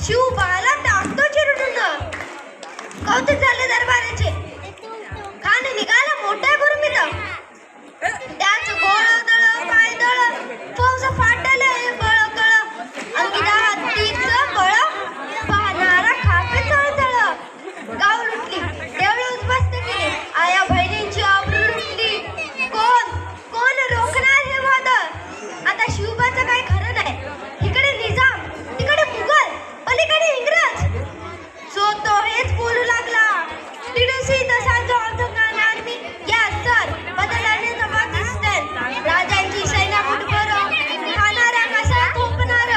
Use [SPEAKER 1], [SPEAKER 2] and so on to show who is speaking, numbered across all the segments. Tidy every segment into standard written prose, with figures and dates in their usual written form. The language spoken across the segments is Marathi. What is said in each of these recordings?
[SPEAKER 1] शिवबाला टाकतो चिरडून. कौतुक झाले दरबाराचे. खान निघाला मोठ्या गुरमीत. त्याच गोळ दळ पाय दळ फौज फाटले बळ कळ. अंगिरा हत्तीचं बळ पाहणारा खापे चळचळ. गाव लुटली देवळे उद्ध्वस्त केले. आया बहिणींची आबरू लुटली. कोण कोण रोखणार हे वादळ. आता शिवबाचं काही खरं नाही. इकडे निजाम तिकडे मुघल पलीकडे इंग्रज. जो तो हेच बोलू लागला. तिडसी तसा जो अफगाण आर्मी यस सर बदलण्याचं पाकिस्तान. राजांची सैन्य मुठभर खाणारा कसा थोपणार.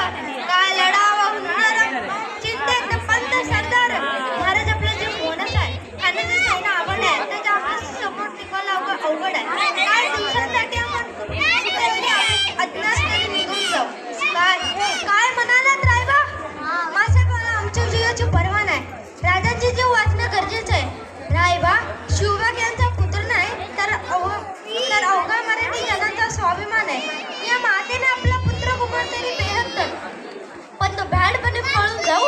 [SPEAKER 1] काय लढावा हुनर चिंतेत पंत सरदार. महाराज आपलं जे कोणच आहे खाण्याचं सैन्य आवड आहे त्याच्या आपल्या समोर टिकवलं अवघड आहे. काय दिवसांसाठी आपण अज्ञात निघून जाऊ. काय काय म्हणालात रायबा. मासाहेबाला आमच्या जीवाची पर्वा नाही. राजांचे जीव वाचणं गरजेचं आहे. रायबा शिवबाग यांचा पुत्र नाही तर अवघा मराठी जनाचा स्वाभिमान आहे. या मातेने आपला पुत्र गुमावलेली बेहत्तर पण तो भ्याडपणे पळून जाऊ